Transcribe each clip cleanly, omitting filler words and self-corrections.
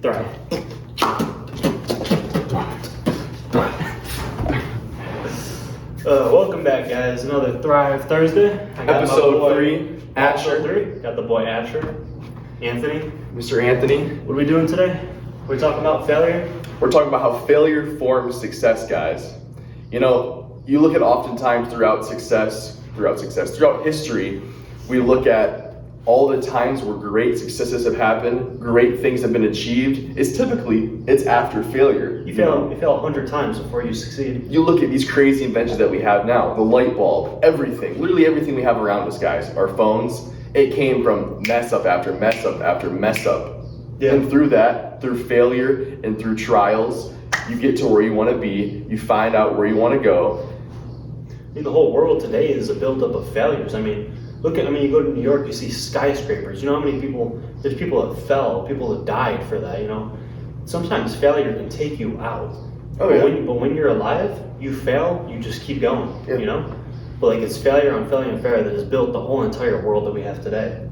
Thryve. Welcome back, guys. Another Thryve Thursday. I got Episode 3. Episode 3. Got the boy Asher. Anthony. Mr. Anthony. What are we doing today? We're talking about failure. We're talking about how failure forms success, guys. You know, you look at oftentimes throughout history, we look at all the times where great successes have happened, great things have been achieved. It's after failure. You fail 100 times before you succeed. You look at these crazy inventions that we have now, the light bulb, everything, literally everything we have around us, guys, our phones, it came from mess up after mess up after mess up. Yeah. And through that, through failure and through trials, you get to where you want to be, you find out where you want to go. I mean, the whole world today is a buildup of failures. You go to New York, you see skyscrapers. You know how many people, there's people that fell, people that died for that, you know? Sometimes failure can take you out. Oh, yeah. But when you're alive, you fail, you just keep going, Yeah. you know? But like, it's failure on failure on failure that has built the whole entire world that we have today.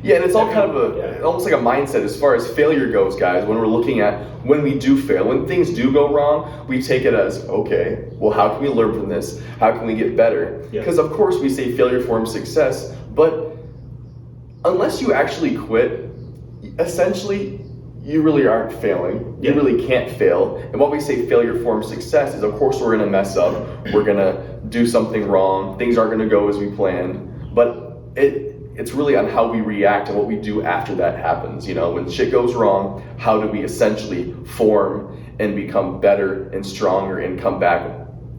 Yeah, and it's all kind of almost like a mindset as far as failure goes, guys. When we're looking at when we do fail, when things do go wrong, we take it as, okay, well, how can we learn from this? How can we get better? Yeah. Because of course we say failure forms success, but unless you actually quit, essentially you really aren't failing. Yeah. You really can't fail. And what we say failure forms success is, of course, we're going to mess up. We're going to do something wrong. Things aren't going to go as we planned. But it's really on how we react and what we do after that happens. You know, when shit goes wrong, how do we essentially form and become better and stronger and come back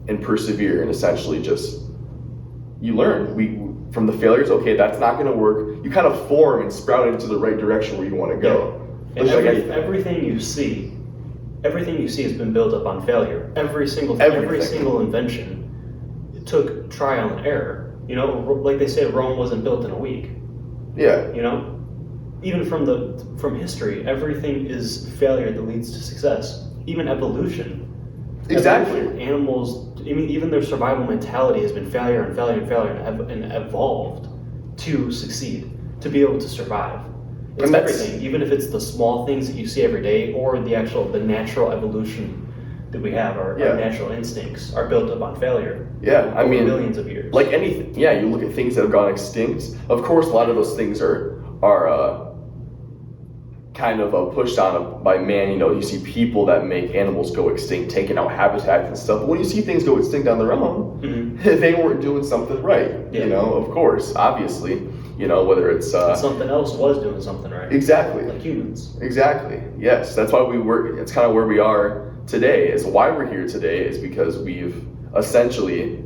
and persevere and essentially just, you learn from the failures. Okay, that's not going to work. You kind of form and sprout into the right direction where you want to go. Yeah. And everything you see has been built up on failure. Every single invention, it took trial and error. You know, like they say, Rome wasn't built in a week. Yeah. You know, even from history, everything is failure that leads to success. Even evolution. Exactly. Animals, even their survival mentality has been failure and failure and failure and evolved to succeed, to be able to survive. It's everything, even if it's the small things that you see every day or the natural evolution that we have, our natural instincts are built up on failure. Yeah, I mean, millions of years. Like anything, yeah, you look at things that have gone extinct. Of course, a lot of those things are kind of pushed on by man. You know, you see people that make animals go extinct, taking out habitats and stuff. But when you see things go extinct on their own, they weren't doing something right. Yeah. You know, of course, obviously, you know, whether it's something else was doing something right. Exactly. Like humans. Exactly. Yes, that's why we work. It's kind of where we are today. Is why we're here today is because we've essentially,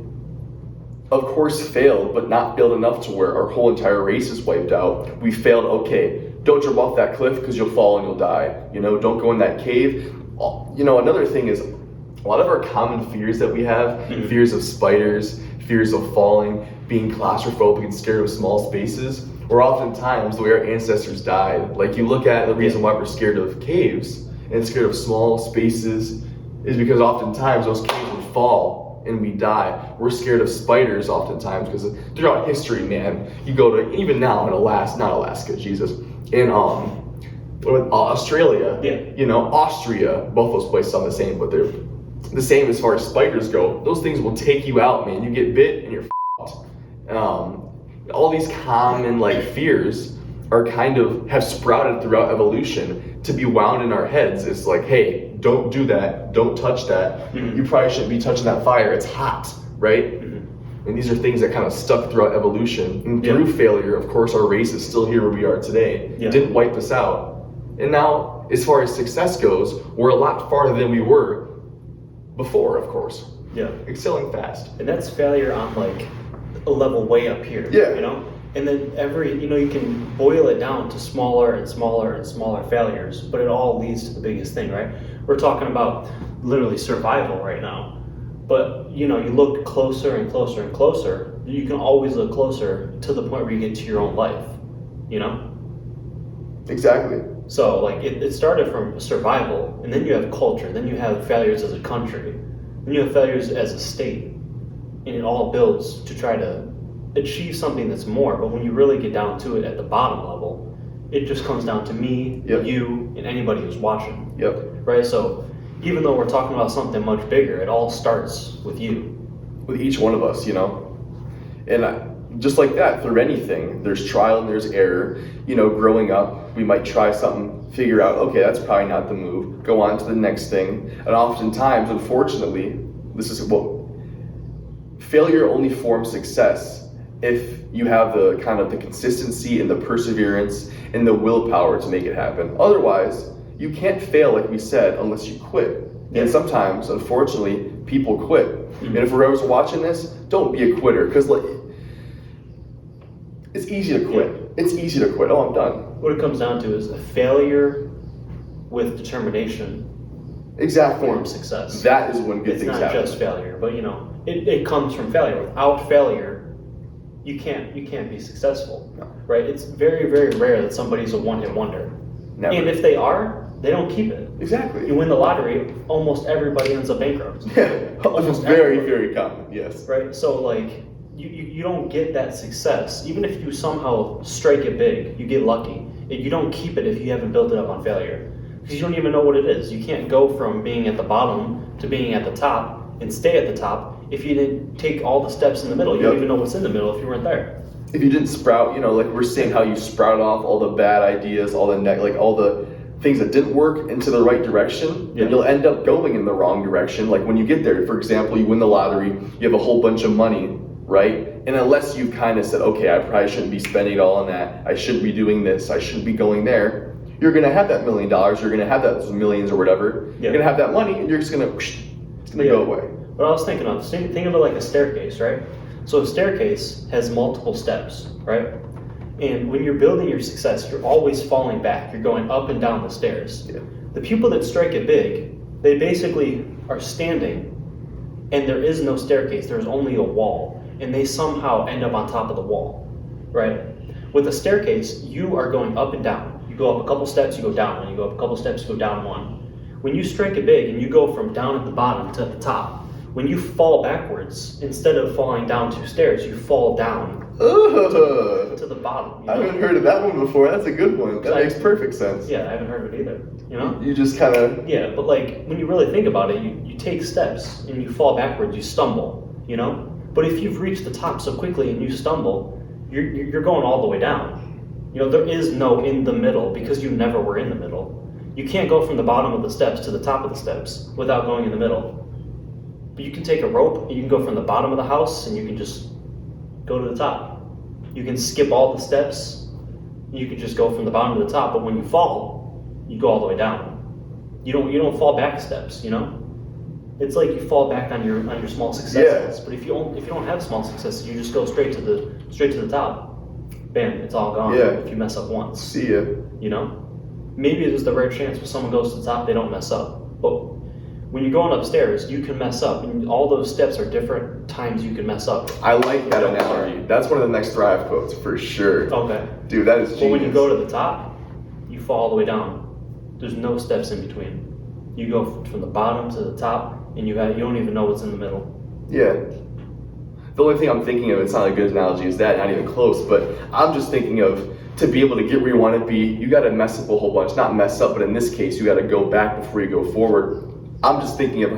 of course, failed, but not failed enough to where our whole entire race is wiped out. We failed, okay, don't jump off that cliff because you'll fall and you'll die. You know, don't go in that cave. You know, another thing is a lot of our common fears that we have, fears of spiders, fears of falling, being claustrophobic and scared of small spaces, were oftentimes the way our ancestors died. Like, you look at the reason why we're scared of caves and scared of small spaces is because oftentimes those caves would fall and we die. We're scared of spiders oftentimes because throughout history, man, you go to, even now in in Australia, you know, Austria, both those places sound the same, but they're the same as far as spiders go. Those things will take you out, man. You get bit and you're f***ed. All these common fears are have sprouted throughout evolution to be wound in our heads. It's like, hey, don't do that, don't touch that. You probably shouldn't be touching that fire, it's hot, right? And these are things that kind of stuck throughout evolution. And through failure, of course, our race is still here where we are today. It didn't wipe us out. And now, as far as success goes, we're a lot farther than we were before, of course. Yeah. Excelling fast. And that's failure on a level way up here. Yeah. You know? And then you can boil it down to smaller and smaller and smaller failures, but it all leads to the biggest thing, right? We're talking about literally survival right now. But, you look closer and closer and closer. You can always look closer to the point where you get to your own life, you know? Exactly. So, it started from survival, and then you have culture, then you have failures as a country, then you have failures as a state, and it all builds to try to achieve something that's more. But when you really get down to it at the bottom level, it just comes down to me, you, and anybody who's watching. Right? So even though we're talking about something much bigger, it all starts with you. With each one of us, And just like that, through anything, there's trial and there's error. Growing up, we might try something, figure out, okay, that's probably not the move, go on to the next thing. And oftentimes, unfortunately, this is what failure only forms success if you have the kind of the consistency and the perseverance and the willpower to make it happen. Otherwise, you can't fail, like we said, unless you quit. And sometimes, unfortunately, people quit. And if whoever's watching this, don't be a quitter, because it's easy to quit. It's easy to quit. Oh, I'm done. What it comes down to is a failure with determination. Exactly. Forms success. That is when good it's things not happen. Just failure, but it comes from failure. Without failure, you can't be successful. No. Right? It's very, very rare that somebody's a one-hit wonder. Never. And if they are, they don't keep it. Exactly. You win the lottery, almost everybody ends up bankrupt. Yeah. Almost very, everybody. very common. Yes. Right? So you don't get that success. Even if you somehow strike it big, you get lucky. You don't keep it if you haven't built it up on failure. Because you don't even know what it is. You can't go from being at the bottom to being at the top and stay at the top if you didn't take all the steps in the middle. You don't even know what's in the middle if you weren't there. If you didn't sprout, like we're seeing how you sprout off all the bad ideas, all the things that didn't work into the right direction, then you'll end up going in the wrong direction. Like when you get there, for example, you win the lottery, you have a whole bunch of money, right? And unless you've kind of said, okay, I probably shouldn't be spending it all on that, I shouldn't be doing this, I shouldn't be going there, you're going to have that $1 million, you're going to have that millions or whatever, you're going to have that money, and you're just going to go away. But I was thinking think of it like a staircase, right? So a staircase has multiple steps, right? And when you're building your success, you're always falling back. You're going up and down the stairs. Yeah. The people that strike it big, they basically are standing, and there is no staircase. There's only a wall, and they somehow end up on top of the wall, right? With a staircase, you are going up and down. You go up a couple steps, you go down one. You go up a couple steps, you go down one. When you strike it big and you go from down at the bottom to the top, when you fall backwards, instead of falling down 2 stairs, you fall down to the bottom. I haven't heard of that one before. That's a good one. That makes perfect sense. Yeah, I haven't heard of it either. You just kind of... Yeah, but when you really think about it, you take steps and you fall backwards, you stumble, But if you've reached the top so quickly and you stumble, you're going all the way down. There is no in the middle because you never were in the middle. You can't go from the bottom of the steps to the top of the steps without going in the middle. But you can take a rope and you can go from the bottom of the house and you can just go to the top. You can skip all the steps. You can just go from the bottom to the top. But when you fall, you go all the way down. You don't fall back steps. It's like you fall back on your small successes. Yeah. But if you don't have small successes, you just go straight to the top. Bam, it's all gone. Yeah. If you mess up once. See ya. Maybe there's the rare chance when someone goes to the top, they don't mess up. But when you're going upstairs, you can mess up. And all those steps are different times you can mess up. I like that analogy. That's one of the next Thryve quotes for sure. Okay. Dude, that is genius. But when you go to the top, you fall all the way down. There's no steps in between. You go from the bottom to the top, and you don't even know what's in the middle. Yeah. The only thing I'm thinking of, it's not a good analogy, is that, not even close, but I'm just thinking of, to be able to get where you want to be, you got to mess up a whole bunch. Not mess up, but in this case, you got to go back before you go forward. I'm just thinking of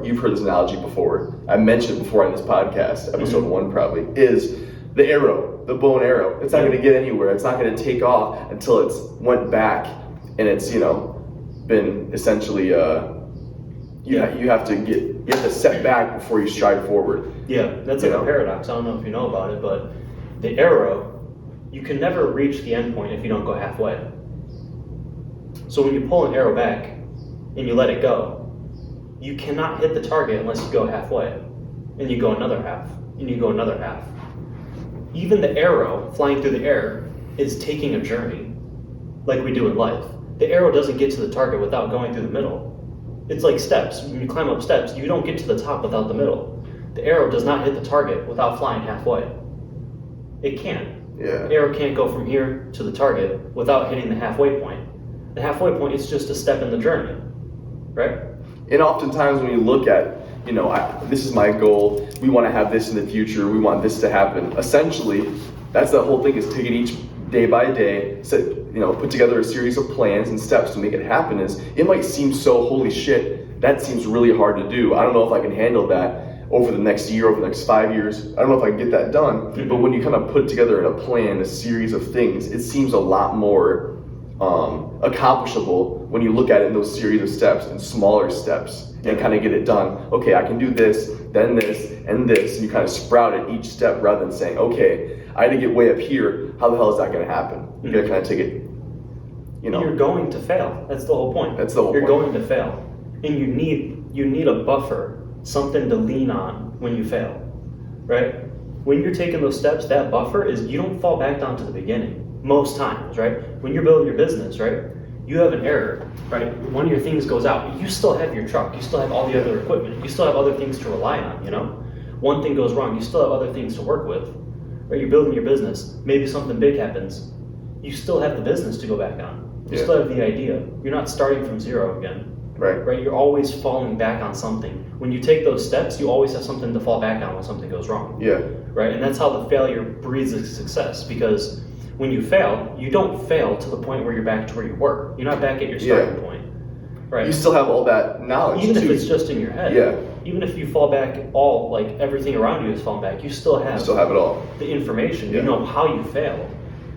you've heard this analogy before. I mentioned it before on this podcast, episode 1 probably, is the arrow, the bow and arrow. It's not going to get anywhere. It's not going to take off until it's went back and it's, been essentially, you have to set back before you stride forward. Yeah, that's like a paradox. I don't know if you know about it, but the arrow, you can never reach the end point if you don't go halfway. So when you pull an arrow back and you let it go, you cannot hit the target unless you go halfway. And you go another half, and you go another half. Even the arrow flying through the air is taking a journey, like we do in life. The arrow doesn't get to the target without going through the middle. It's like steps. When you climb up steps, you don't get to the top without the middle. The arrow does not hit the target without flying halfway. It can't. Yeah. The arrow can't go from here to the target without hitting the halfway point. The halfway point is just a step in the journey, right? And oftentimes when you look at, this is my goal, we want to have this in the future, we want this to happen. Essentially, that's the whole thing, is taking each day by day, put together a series of plans and steps to make it happen, is it might seem so, holy shit, that seems really hard to do. I don't know if I can handle that over the next year, over the next 5 years. I don't know if I can get that done. Mm-hmm. But when you kind of put together in a plan, a series of things, it seems a lot more accomplishable when you look at it in those series of steps and smaller steps and kind of get it done. Okay, I can do this, then this, and this. And you kind of sprout at each step rather than saying, okay, I had to get way up here. How the hell is that going to happen? You got to kind of take it, You're going to fail. That's the whole point. That's the whole point. You're going to fail. And you need a buffer, something to lean on when you fail, right? When you're taking those steps, that buffer is you don't fall back down to the beginning most times, right? When you're building your business, right? You have an error, right? One of your things goes out. You still have your truck. You still have all the other equipment. You still have other things to rely on, One thing goes wrong. You still have other things to work with, right? You're building your business. Maybe something big happens. You still have the business to go back on. You still have the idea. You're not starting from zero again. Right? You're always falling back on something. When you take those steps, you always have something to fall back on when something goes wrong. Yeah. Right? And that's how the failure breeds a success, because when you fail, you don't fail to the point where you're back to where you were. You're not back at your starting point. Right? You still have all that knowledge. Even if it's just in your head. Yeah. Even if you fall back everything around you is falling back, you still have it all. The information. Yeah. You know how you failed.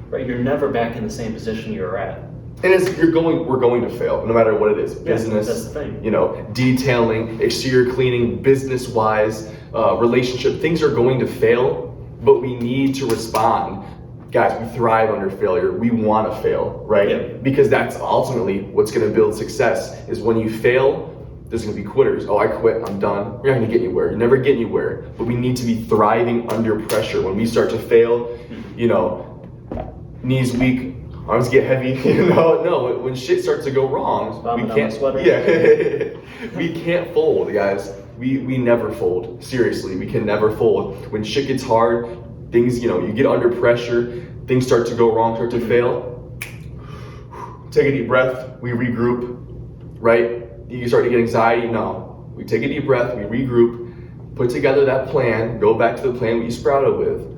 Right? You're never back in the same position you were at. And we're going to fail, no matter what it is. Business, that's the thing. Detailing, exterior cleaning, business-wise, relationship, things are going to fail, but we need to respond. Guys, we thrive under failure. We want to fail, right? Yeah. Because that's ultimately what's going to build success, is when you fail, there's going to be quitters. Oh, I quit, I'm done. You're not going to get anywhere. You never get anywhere. But we need to be thriving under pressure. When we start to fail, knees weak, arms get heavy. No, when shit starts to go wrong, we can't. Yeah, we can't fold, guys. We never fold. Seriously, we can never fold. When shit gets hard, things, you get under pressure, things start to go wrong, start to fail. Take a deep breath. We regroup. Right? You start to get anxiety. No, we take a deep breath. We regroup. Put together that plan. Go back to the plan we sprouted with.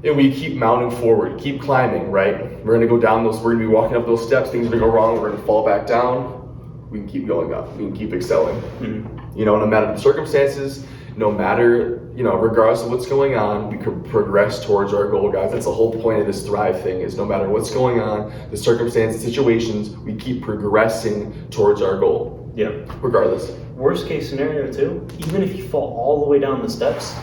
And we keep mounting forward, keep climbing, right? We're gonna go down we're gonna be walking up those steps, things are gonna go wrong, we're gonna fall back down. We can keep going up, we can keep excelling. Mm-hmm. No matter the circumstances, no matter, regardless of what's going on, we can progress towards our goal, guys. That's the whole point of this Thryve thing, is no matter what's going on, the circumstances, situations, we keep progressing towards our goal. Yeah. Regardless. Worst case scenario too, even if you fall all the way down the steps,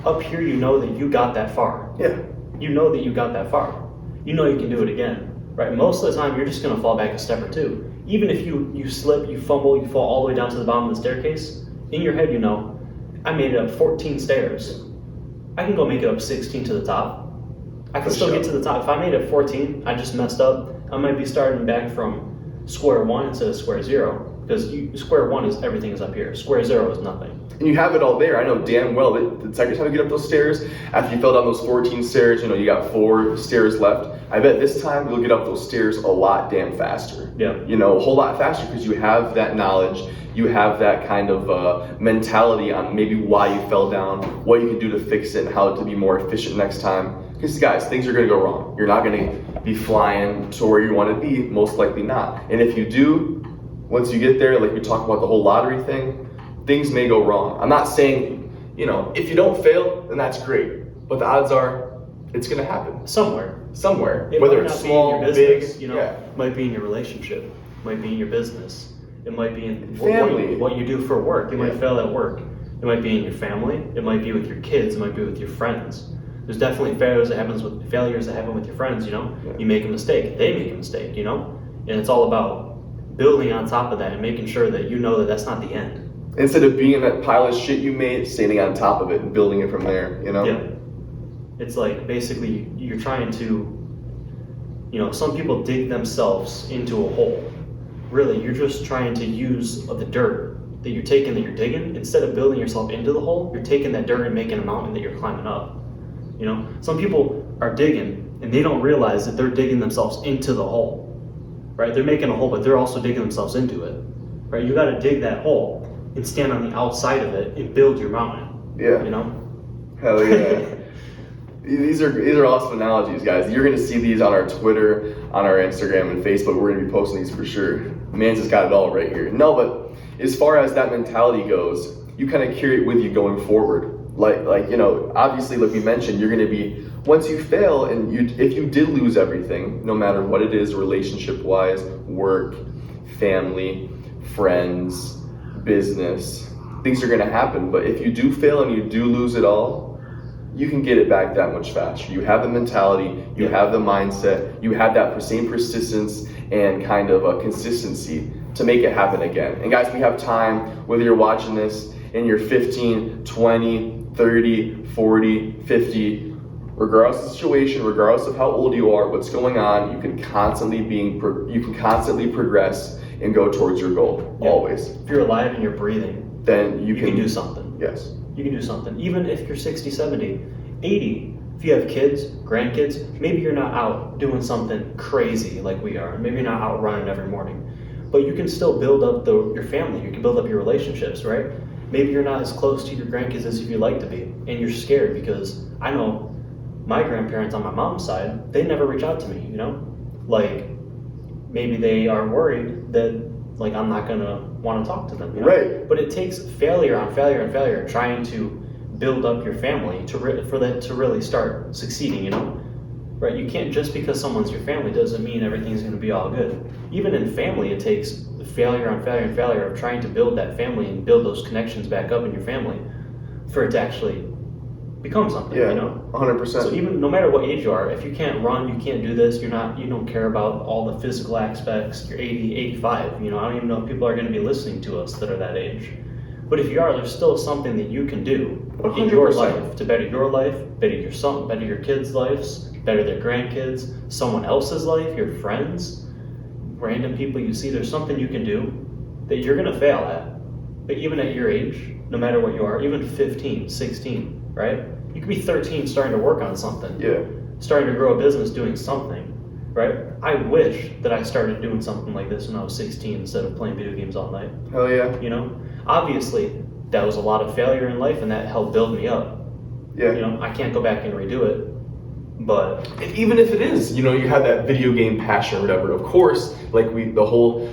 up here you know that you got that far. Yeah. You know that you got that far. You know you can do it again, right? Most of the time you're just gonna fall back a step or two. Even if you slip, you fumble, you fall all the way down to the bottom of the staircase, in your head I made it up 14 stairs. I can go make it up 16 to the top. I can still get to the top. If I made it 14, I just messed up. I might be starting back from square one instead of square zero. Because square one is everything is up here. Square zero is nothing. And you have it all there. I know damn well that the second time you get up those stairs, after you fell down those 14 stairs, you got 4 stairs left. I bet this time you'll get up those stairs a lot damn faster. Yeah. A whole lot faster, because you have that knowledge. You have that kind of mentality on maybe why you fell down, what you can do to fix it, and how to be more efficient next time. Because guys, things are going to go wrong. You're not going to be flying to where you want to be, most likely not. And if you do, once you get there, like we talk about the whole lottery thing, things may go wrong. I'm not saying, if you don't fail, then that's great. But the odds are it's going to happen. Somewhere. It whether it's small, be in your business, big, It might be in your relationship. It might be in your business. It might be in family. What you do for work. You might fail at work. It might be in your family. It might be with your kids. It might be with your friends. There's definitely failures that happen with your friends, You make a mistake. They make a mistake, And it's all about building on top of that and making sure that that's not the end. Instead of being in that pile of shit you made, standing on top of it and building it from there, Yeah. It's like basically you're trying to, some people dig themselves into a hole. Really, you're just trying to use the dirt that you're digging. Instead of building yourself into the hole, you're taking that dirt and making a mountain that you're climbing up. Some people are digging and they don't realize that they're digging themselves into the hole. Right? They're making a hole, but they're also digging themselves into it. Right? You got to dig that hole and stand on the outside of it and build your mountain. Yeah. Hell yeah. These are awesome analogies, guys. You're going to see these on our Twitter, on our Instagram, and Facebook. We're going to be posting these for sure. Man's just got it all right here. No, but as far as that mentality goes, you kind of carry it with you going forward. Like you know, obviously, like we mentioned, you're going to be, once you fail, and if you did lose everything, no matter what it is, relationship-wise, work, family, friends, business, things are going to happen. But if you do fail and you do lose it all, you can get it back that much faster. You have the mentality, you have the mindset, you have that same persistence and kind of a consistency to make it happen again. And guys, we have time, whether you're watching this and you're 15, 20, 30, 40, 50, regardless of the situation, regardless of how old you are, what's going on, you can constantly progress and go towards your goal, always. If you're alive and you're breathing, then you can do something. Yes. You can do something. Even if you're 60, 70, 80, if you have kids, grandkids, maybe you're not out doing something crazy like we are. Maybe you're not out running every morning. But you can still build up your family. You can build up your relationships, right? Maybe you're not as close to your grandkids as you'd like to be. And you're scared because I know my grandparents on my mom's side, they never reach out to me, you know? Like, maybe they are worried that like I'm not gonna want to talk to them, you know? Right. But it takes failure on failure on failure trying to build up your family for that to really start succeeding, you know? Right? You can't, just because someone's your family doesn't mean everything's gonna be all good. Even in family, it takes failure on failure and failure of trying to build that family and build those connections back up in your family for it to actually become something, you know? 100%. So even no matter what age you are, if you can't run, you can't do this, you don't care about all the physical aspects, you're 80, 85, you know, I don't even know if people are going to be listening to us that are that age. But if you are, there's still something that you can do 100%. in your life to better your life, better your kids' lives, better their grandkids, someone else's life, your friends, random people you see. There's something you can do that you're going to fail at. But even at your age, no matter what you are, even 15, 16, right? You could be 13 starting to work on something. Yeah. Starting to grow a business doing something, right? I wish that I started doing something like this when I was 16 instead of playing video games all night. Hell yeah. You know? Obviously, that was a lot of failure in life and that helped build me up. Yeah. You know, I can't go back and redo it. But and even if it is, you know, you have that video game passion or whatever, of course, like our whole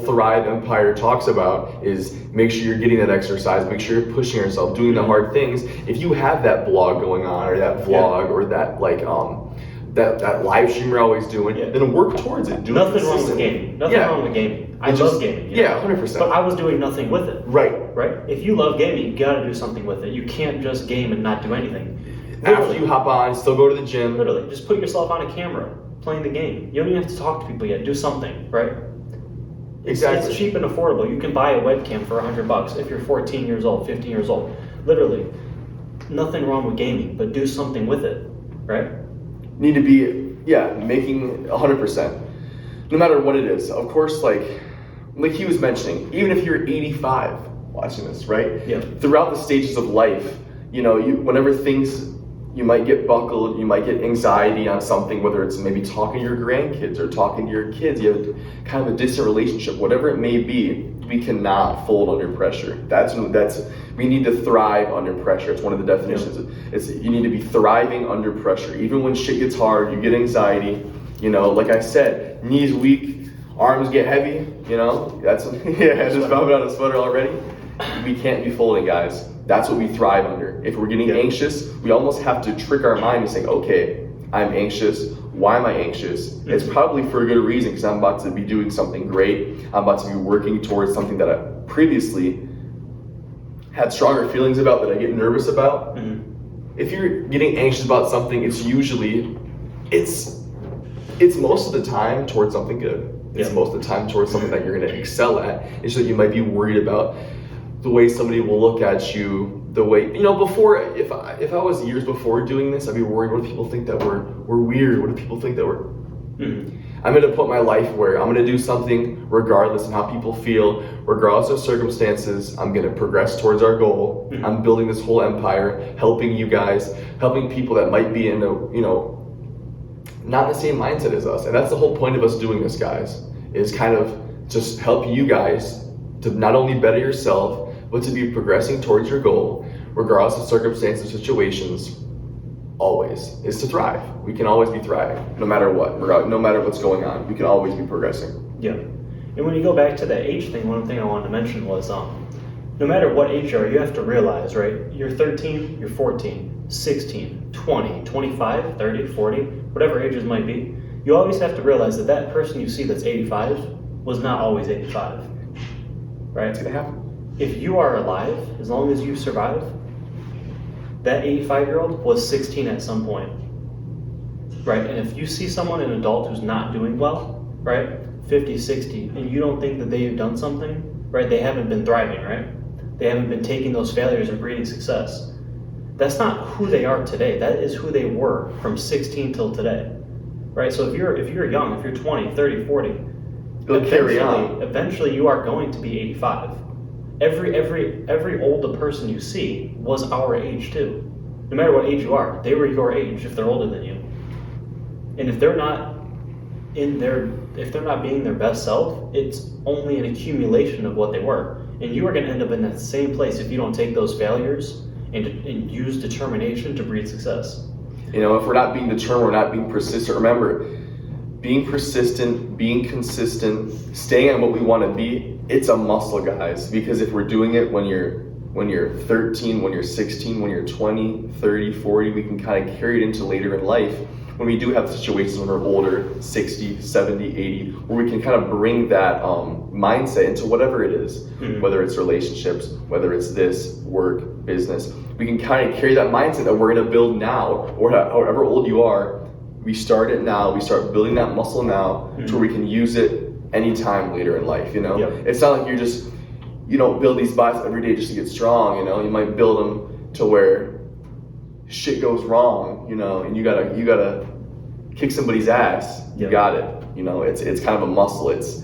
Thryve empire talks about is make sure you're getting that exercise, make sure you're pushing yourself, doing the hard things. If you have that blog going on or that vlog or that like that live stream you're always doing, then work towards it. Nothing wrong with gaming. Nothing wrong with gaming. I love gaming. You know? 100%. But I was doing nothing with it. Right. If you love gaming, you gotta do something with it. You can't just game and not do anything. After you hop on, still go to the gym. Literally, just put yourself on a camera, playing the game. You don't even have to talk to people yet. Do something, right? Exactly. It's cheap and affordable. You can buy a webcam for $100 if you're 14 years old, 15 years old. Literally, nothing wrong with gaming, but do something with it, right? Need to be, making 100%. No matter what it is. Of course, like he was mentioning, even if you're 85 watching this, right? Yeah. Throughout the stages of life, you know, whenever things, you might get buckled, you might get anxiety on something, whether it's maybe talking to your grandkids or talking to your kids, you have kind of a distant relationship, whatever it may be, we cannot fold under pressure. We need to thrive under pressure. It's one of the definitions. It's you need to be thriving under pressure. Even when shit gets hard, you get anxiety, you know, like I said, knees weak, arms get heavy, you know, that's, just bumping out a sweater already. We can't be folding, guys. That's what we thrive under. If we're getting anxious, we almost have to trick our mind and say, okay, I'm anxious. Why am I anxious? Mm-hmm. It's probably for a good reason because I'm about to be doing something great. I'm about to be working towards something that I previously had stronger feelings about, that I get nervous about. Mm-hmm. If you're getting anxious about something, it's most of the time towards something good. It's most of the time towards something that you're going to excel at. It's that you might be worried about the way somebody will look at you, the way, you know, before, if I was years before doing this, I'd be worried, what if people think that we're weird? What if people think that we're... Mm-hmm. I'm going to put my life where I'm going to do something regardless of how people feel, regardless of circumstances. I'm going to progress towards our goal. Mm-hmm. I'm building this whole empire, helping you guys, helping people that might be in a, you know, not in the same mindset as us. And that's the whole point of us doing this, guys, is kind of just help you guys to not only better yourself, but to be progressing towards your goal, regardless of circumstances, situations. always is to thrive. We can always be thriving, no matter what, no matter what's going on. We can always be progressing. Yeah. And when you go back to that age thing, one thing I wanted to mention was no matter what age you are, you have to realize, right? You're 13, you're 14, 16, 20, 25, 30, 40, whatever ages might be. You always have to realize that that person you see that's 85 was not always 85, right? It's going to happen. If you are alive, as long as you survive, that 85-year-old was 16 at some point, right? And if you see someone, an adult who's not doing well, right, 50, 60, and you don't think that they've done something, right, they haven't been thriving, right? They haven't been taking those failures and breeding success. That's not who they are today. That is who they were from 16 till today, right? So if you're young, if you're 20, 30, 40, it'll carry on. Eventually you are going to be 85. Every older person you see was our age too. No matter what age you are, they were your age if they're older than you. And if they're not being their best self, it's only an accumulation of what they were. And you are going to end up in that same place if you don't take those failures and use determination to breed success. You know, if we're not being determined, we're not being persistent. Remember, being persistent, being consistent, staying on what we want to be, it's a muscle, guys. Because if we're doing it when you're 13, when you're 16, when you're 20, 30, 40, we can kind of carry it into later in life. When we do have situations when we're older, 60, 70, 80, where we can kind of bring that mindset into whatever it is, whether it's relationships, whether it's this, work, business. We can kind of carry that mindset that we're going to build now, or however old you are, we start it now, we start building that muscle now to where we can use it anytime later in life, you know? Yep. It's not like you don't build these biceps every day just to get strong, you know? You might build them to where shit goes wrong, you know, and you gotta kick somebody's ass. You Yep. got it. You know, it's kind of a muscle. It's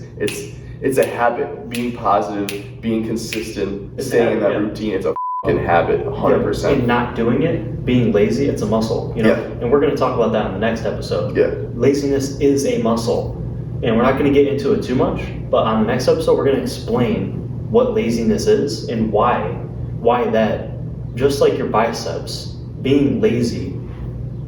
a habit. Being positive, being consistent, staying in that routine. It's a fucking habit, 100%. And not doing it, being lazy, it's a muscle. You know, and we're going to talk about that in the next episode. Yeah. Laziness is a muscle, and we're not going to get into it too much. But on the next episode, we're going to explain what laziness is and why that, just like your biceps, being lazy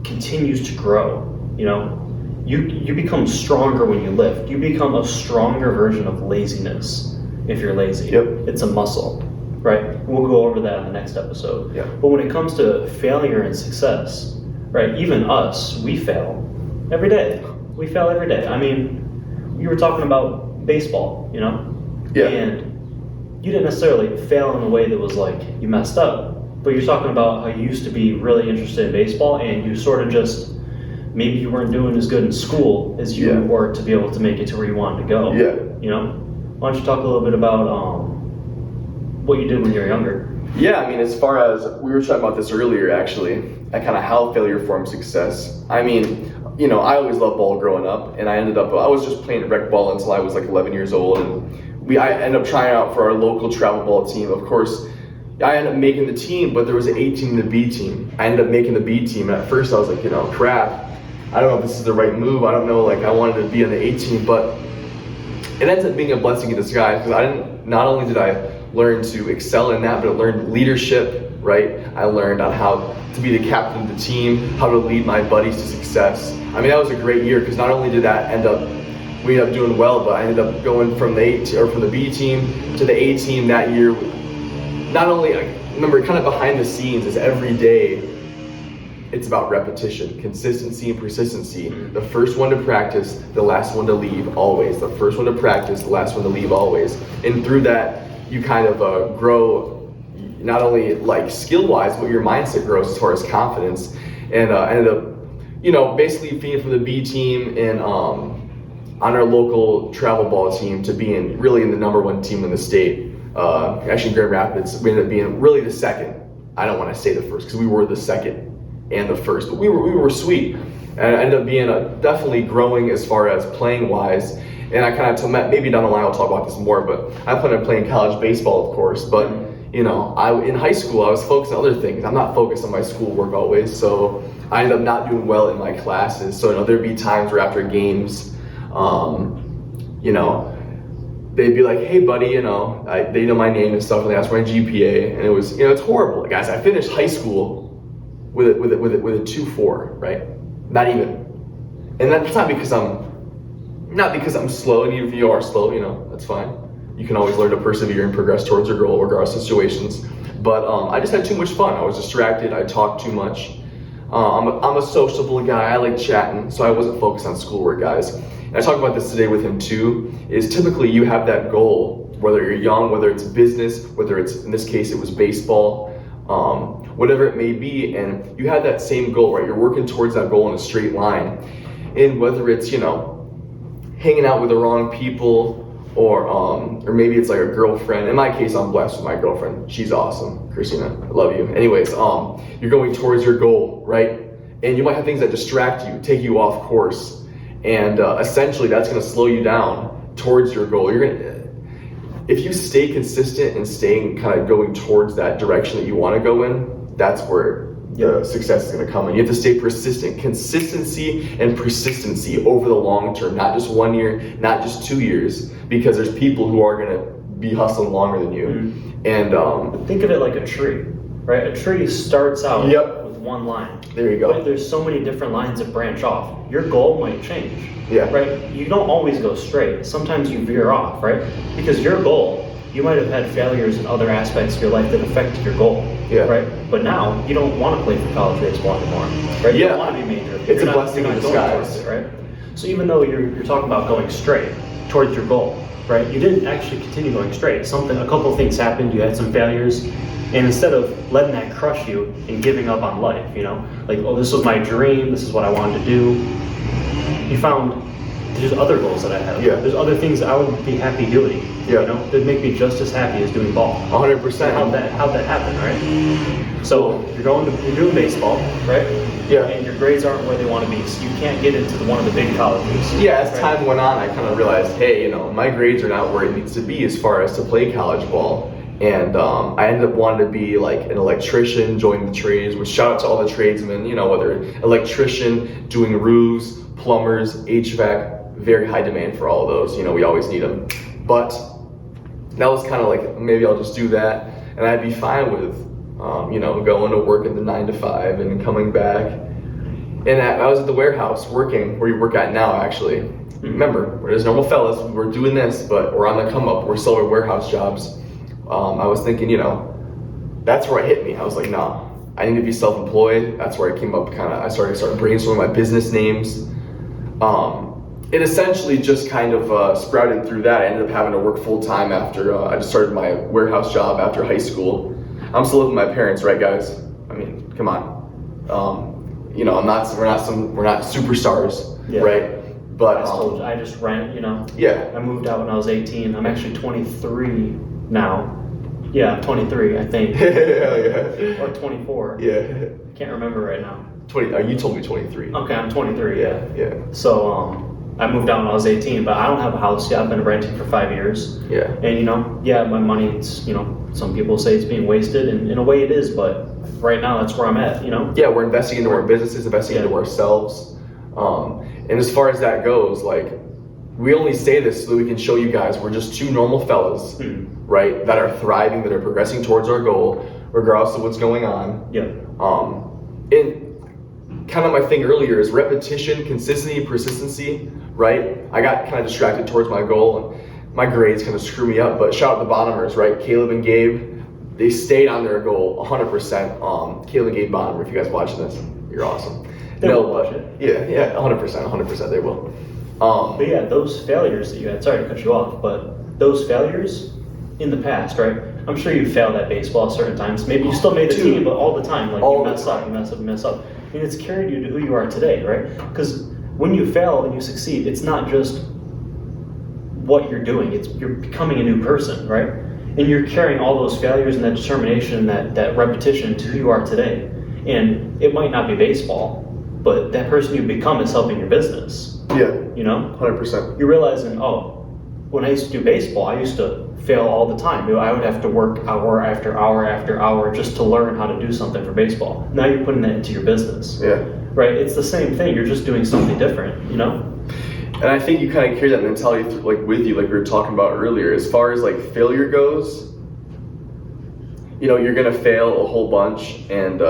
continues to grow. You know, you become stronger when you lift. You become a stronger version of laziness if you're lazy. Yep. It's a muscle, right? We'll go over that in the next episode. Yeah. But when it comes to failure and success, right, even us, we fail every day. We fail every day. I mean, you were talking about baseball, you know? Yeah. And you didn't necessarily fail in a way that was like you messed up, but you're talking about how you used to be really interested in baseball and you sort of just, maybe you weren't doing as good in school as you were to be able to make it to where you wanted to go. Yeah. You know? Why don't you talk a little bit about what you did when you were younger? Yeah, I mean, as far as, we were talking about this earlier, actually, and kind of how failure forms success. I mean, you know, I always loved ball growing up, and I was just playing rec ball until I was like 11 years old, and I ended up trying out for our local travel ball team. Of course, I ended up making the team, but there was an A team and a B team. I ended up making the B team, and at first I was like, you know, crap, I don't know if this is the right move. I don't know, like, I wanted to be on the A team, but it ends up being a blessing in disguise, because not only did I learn to excel in that, but I learned leadership, right? I learned on how to be the captain of the team, how to lead my buddies to success. I mean, that was a great year, because not only did we ended up doing well, but I ended up going from the B team to the A team that year. Not only, I remember, kind of behind the scenes is every day, it's about repetition, consistency, and persistency. The first one to practice, the last one to leave, always. The first one to practice, the last one to leave, always. And through that, you kind of grow, not only like skill-wise, but your mindset grows as far as confidence. And I ended up, you know, basically being from the B team and on our local travel ball team to being really in the number one team in the state. Actually, in Grand Rapids, we ended up being really the second. I don't want to say the first, because we were the second and the first, but we were sweet. And I ended up being definitely growing as far as playing wise. And I kind of, maybe down the line I'll talk about this more, but I plan on playing college baseball, of course. But, you know, in high school I was focused on other things. I'm not focused on my schoolwork always, so I ended up not doing well in my classes. So, you know, there'd be times where after games, you know, they'd be like, hey buddy, you know, they know my name and stuff, and they asked for my GPA, and it was, you know, it's horrible. Guys, I finished high school with a 2.4, right? Not even. And that's not because I'm slow, and even if you are slow, that's fine. You can always learn to persevere and progress towards your goal regardless of situations. But I just had too much fun. I was distracted. I talked too much. I'm a sociable guy. I like chatting, so I wasn't focused on schoolwork, guys. And I talked about this today with him too, is typically you have that goal, whether you're young, whether it's business, whether it's, in this case, it was baseball, whatever it may be, and you have that same goal, right? You're working towards that goal in a straight line. And whether it's, hanging out with the wrong people, or maybe it's like a girlfriend. In my case, I'm blessed with my girlfriend. She's awesome. Christina, I love you. Anyways, you're going towards your goal, right? And you might have things that distract you, take you off course. And essentially that's gonna slow you down towards your goal. If you stay consistent and staying kind of going towards that direction that you wanna go in, that's where the success is going to come in. You have to stay persistent. Consistency and persistency over the long term, not just 1 year, not just 2 years, because there's people who are going to be hustling longer than you. Mm-hmm. And think of it like a tree, right? A tree starts out with one line. There you go. But there's so many different lines that branch off. Your goal might change, yeah, right? You don't always go straight. Sometimes you veer off, right? Because your goal, you might have had failures in other aspects of your life that affected your goal, right? But now you don't want to play for college baseball anymore, right? You don't want to be major. It's a blessing in disguise, right? So even though you're talking about going straight towards your goal, right? You didn't actually continue going straight. A couple of things happened. You had some failures, and instead of letting that crush you and giving up on life, like, oh, this was my dream. This is what I wanted to do. You found there's other goals that I have. Yeah. There's other things that I would be happy doing. Yeah. That make me just as happy as doing ball. 100%. How'd that happen, right? So you're doing baseball, right? Yeah. And your grades aren't where they want to be, so you can't get into one of the big colleges. Yeah. As time went on, I kind of realized, hey, my grades are not where it needs to be as far as to play college ball. And I ended up wanting to be like an electrician, join the trades, which shout out to all the tradesmen, whether electrician, doing roofs, plumbers, HVAC, very high demand for all of those. We always need them. But that was kind of like, maybe I'll just do that, and I'd be fine with, going to work at the 9 to 5 and coming back. And I was at the warehouse working where you work at now, actually. Remember, we're just normal fellas. We're doing this, but we're on the come up. We're still at warehouse jobs. I was thinking, that's where it hit me. I was like, nah, I need to be self-employed. That's where I came up. I started brainstorming my business names. It essentially just kind of sprouted through that. I ended up having to work full time after I just started my warehouse job after high school. I'm still living with my parents, right, guys? I mean, come on. We're not superstars, right? But I just rent, Yeah. I moved out when I was 18. I'm actually 23 now. Yeah, 23, I think. Yeah. Or 24. Yeah. I can't remember right now. 20. You told me 23. Okay, I'm 23. Yeah. So I moved out when I was 18, but I don't have a house yet. I've been renting for 5 years. Yeah. And my money, it's, some people say it's being wasted, and in a way it is, but right now that's where I'm at, Yeah, we're investing into our businesses, investing into ourselves. And as far as that goes, like, we only say this so that we can show you guys we're just two normal fellas, right, that are thriving, that are progressing towards our goal, regardless of what's going on. Yeah. And kind of my thing earlier is repetition, consistency, persistency, right? I got kind of distracted towards my goal, and my grades kind of screw me up, but shout out the bottomers, right? Caleb and Gabe, they stayed on their goal 100%. Caleb and Gabe Bottomer, if you guys watching this, you're awesome. They will watch it. Yeah, 100% they will. But yeah, those failures that you had, sorry to cut you off, but those failures in the past, right? I'm sure you failed at baseball at certain times. Maybe you still made the team, but all the time, like you mess up. And it's carried you to who you are today, right? Because when you fail and you succeed, it's not just what you're doing, you're becoming a new person, right? And you're carrying all those failures and that determination, that repetition to who you are today. And it might not be baseball, but that person you become is helping your business. Yeah. 100%. You're realizing, when I used to do baseball, I used to fail all the time. I would have to work hour after hour after hour just to learn how to do something for baseball. Now you're putting that into your business. Yeah. Right? It's the same thing. You're just doing something different, And I think you kind of carry that mentality with you, like we were talking about earlier. As far as like failure goes, you're gonna fail a whole bunch, and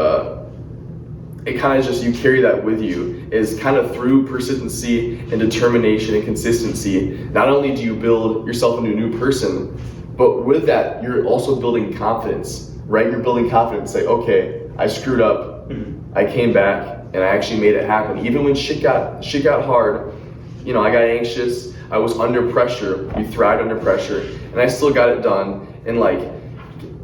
it kind of just, you carry that with you, is kind of through persistency and determination and consistency. Not only do you build yourself into a new person, but with that, you're also building confidence, right? You're building confidence. Say, okay, I screwed up. I came back and I actually made it happen. Even when shit got hard, you know, I got anxious. I was under pressure. We thrived under pressure, and I still got it done. And like,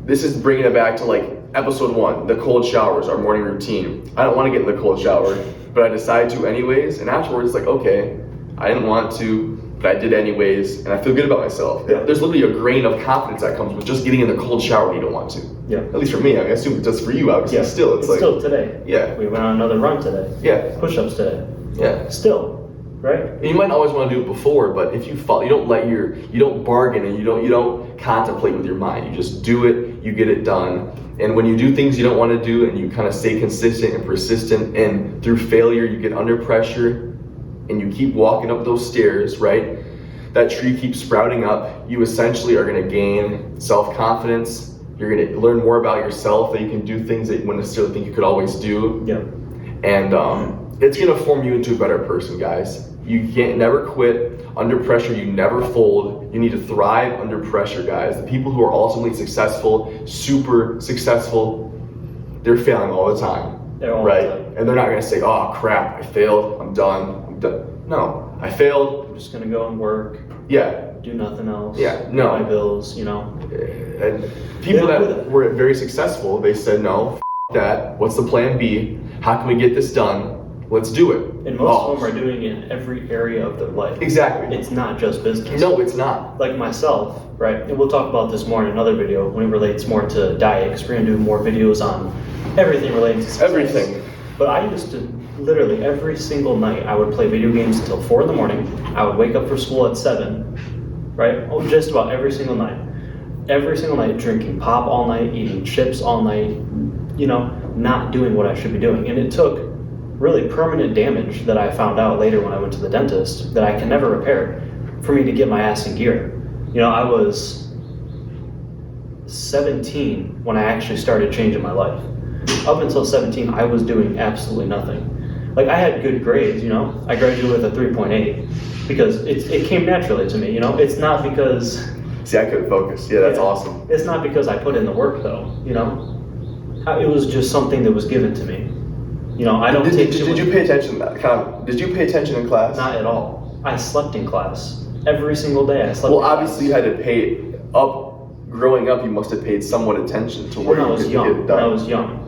this is bringing it back to like episode 1, the cold showers, our morning routine. I don't want to get in the cold shower, but I decided to anyways. And afterwards, it's like, okay, I didn't want to, but I did anyways, and I feel good about myself. Yeah. There's literally a grain of confidence that comes with just getting in the cold shower when you don't want to. Yeah. At least for me, I assume it's just for you, obviously. Yeah. Still, it's like, still today. Yeah. We went on another run today. Yeah. Push-ups today. Yeah. Still, right? And you might not always want to do it before, but if you fall, you don't bargain, and you don't contemplate with your mind. You just do it, you get it done. And when you do things you don't want to do, and you kind of stay consistent and persistent, and through failure you get under pressure, and you keep walking up those stairs, right? That tree keeps sprouting up. You essentially are going to gain self-confidence. You're going to learn more about yourself, that you can do things that you wouldn't necessarily think you could always do. Yeah. And it's going to form you into a better person, guys. You can't never quit under pressure. You never fold. You need to thrive under pressure, guys. The people who are ultimately successful, super successful, they're failing all the time. Right? And they're not going to say, oh crap, I failed, I'm done. No, I failed. I'm just going to go and work. Yeah. Do nothing else. Yeah, no. Pay my bills, you know. And people that were very successful, they said, no, that. What's the plan B? How can we get this done? Let's do it. And most of them are doing it in every area of their life. Exactly. It's not just business. No, it's not. Like myself, right? And we'll talk about this more in another video when it relates more to diet, because we're going to do more videos on everything related to success. Everything. But I used to literally every single night, I would play video games until 4 in the morning. I would wake up for school at 7, right? Oh, just about every single night. Every single night, drinking pop all night, eating chips all night, you know, not doing what I should be doing. And it took really permanent damage that I found out later when I went to the dentist that I can never repair for me to get my ass in gear. You know, I was 17 when I actually started changing my life. Up until 17, I was doing absolutely nothing. Like, I had good grades, you know. I graduated with a 3.8 because it came naturally to me, you know. It's not because... See, I couldn't focus. Yeah, that's awesome. It's not because I put in the work, though, you know. It was just something that was given to me. You know, I don't take... Did you pay attention to that? Did you pay attention in class? Not at all. I slept in class. Every single day I slept in class. Well, obviously you had to pay up. Growing up, you must have paid somewhat attention to where you could get it done. When I was young.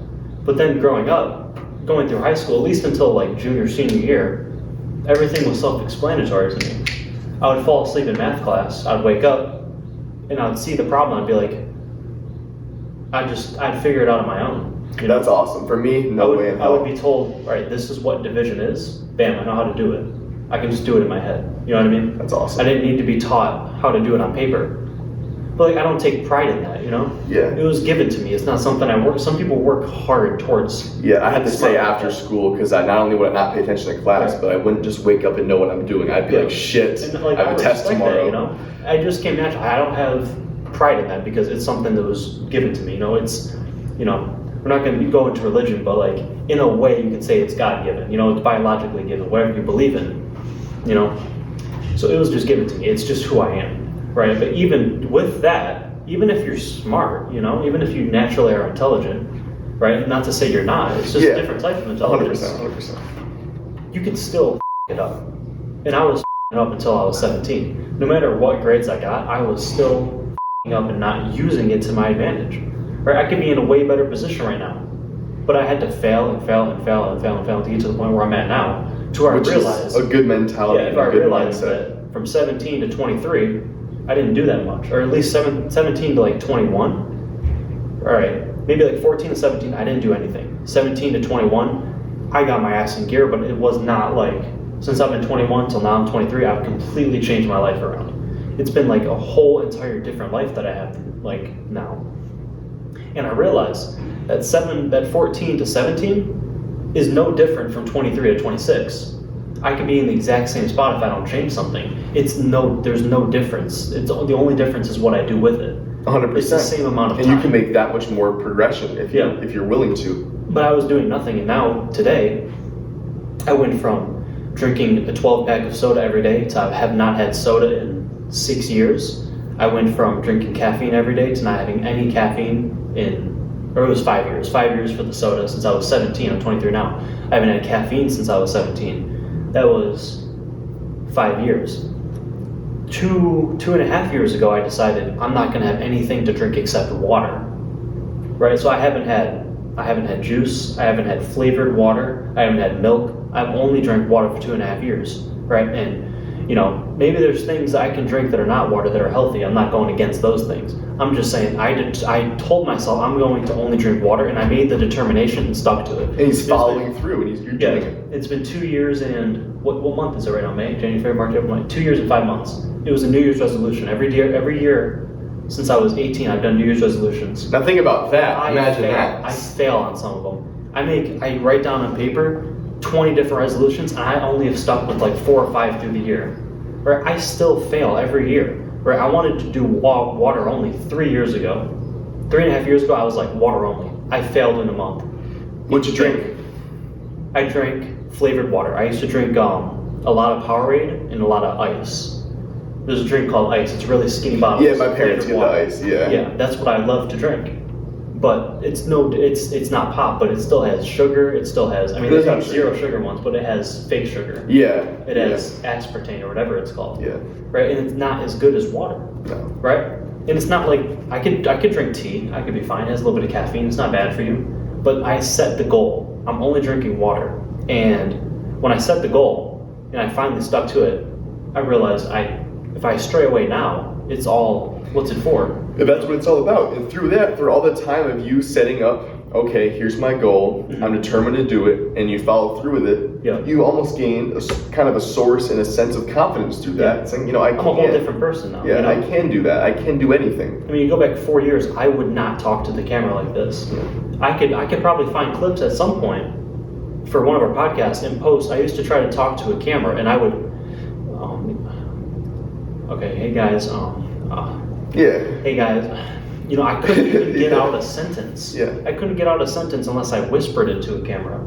But then growing up, going through high school, at least until like junior, senior year, everything was self-explanatory to me. I would fall asleep in math class. I'd wake up and I'd see the problem. I'd be like, I'd figure it out on my own. You know? That's awesome. For me, no way in hell. I would be told, all right, this is what division is. Bam, I know how to do it. I can just do it in my head. You know what I mean? That's awesome. I didn't need to be taught how to do it on paper. But like, I don't take pride in that, you know? Yeah. It was given to me. It's not something I work. Some people work hard towards. Yeah, I had to stay after school because I not only would I not pay attention to class, but I wouldn't just wake up and know what I'm doing. I'd be like, shit, And, like, I have a test tomorrow. That, you know? I just came natural. I don't have pride in that because it's something that was given to me. You know, it's, you know, we're not going to go into religion, but like, in a way you can say it's God-given. You know, it's biologically given, whatever you believe in, you know? So it was just given to me. It's just who I am, right? But even with that, even if you're smart, you know, even if you naturally are intelligent, right? Not to say you're not, it's just a different type of intelligence. 100%. You can still it up. And I was it up until I was 17. No matter what grades I got, I was still up and not using it to my advantage. Right? I could be in a way better position right now. But I had to fail and fail and fail and fail and fail to get to the point where I'm at now, to where Which I realized is a good mentality, if I a good realized mindset. that from 17 to 23, I didn't do that much, or at least 17 to like 21. All right, maybe like 14 to 17, I didn't do anything. 17 to 21, I got my ass in gear, but it was not like, since I've been 21 till now I'm 23, I've completely changed my life around. It's been like a whole entire different life that I have like now. And I realized that 14 to 17 is no different from 23 to 26. I could be in the exact same spot if I don't change something. There's no difference. The only difference is what I do with it. 100%. It's the same amount of time. And you can make that much more progression if you're willing to. But I was doing nothing, and now today, I went from drinking a 12-pack of soda every day to I have not had soda in 6 years. I went from drinking caffeine every day to not having any caffeine or it was 5 years. 5 years for the soda since I was 17. I'm 23 now. I haven't had caffeine since I was 17. That was 5 years. Two and a half years ago, I decided I'm not going to have anything to drink except water. Right? So I haven't had juice. I haven't had flavored water. I haven't had milk. I've only drank water for 2.5 years. Right? And maybe there's things I can drink that are not water that are healthy. I'm not going against those things. I'm just saying I told myself I'm going to only drink water, and I made the determination and stuck to it. And he's following through, and you're doing it. It's been 2 years and what month is it right now? May, January, February, March, April, May. 2 years and 5 months. It was a New Year's resolution. Every year since I was 18, I've done New Year's resolutions. Now think about that. Imagine that. I fail on some of them. I write down on paper 20 different resolutions, and I only have stuck with like 4 or 5 through the year. Right? I still fail every year. Right? I wanted to do water only 3 years ago. 3.5 years ago, I was like water only. I failed in a month. What'd you drink? I drank flavored water. I used to drink a lot of Powerade and a lot of ice. There's a drink called ice. It's a really skinny bottle. Yeah, my parents get the ice. Yeah. Yeah, that's what I love to drink. But it's not pop, but it still has sugar. It still has. I mean, there's not zero sugar ones, but it has fake sugar. Yeah. It has aspartame or whatever it's called. Yeah. Right, and it's not as good as water. No. Right, and it's not like I could drink tea. I could be fine. It has a little bit of caffeine. It's not bad for you. But I set the goal. I'm only drinking water, and when I set the goal and I finally stuck to it, I realized if I stray away now, it's all what's it for? That's what it's all about. And through all the time of you setting up, okay, here's my goal, I'm determined to do it, and you follow through with it, you almost gain kind of a source and a sense of confidence through that. Saying, I'm a whole different person now. Yeah, I can do that. I can do anything. I mean, you go back 4 years, I would not talk to the camera like this. Yeah. I could probably find clips at some point for one of our podcasts in post. I used to try to talk to a camera, and I would, okay, hey guys, hey guys, I couldn't even get out a sentence. Yeah. I couldn't get out a sentence unless I whispered into a camera,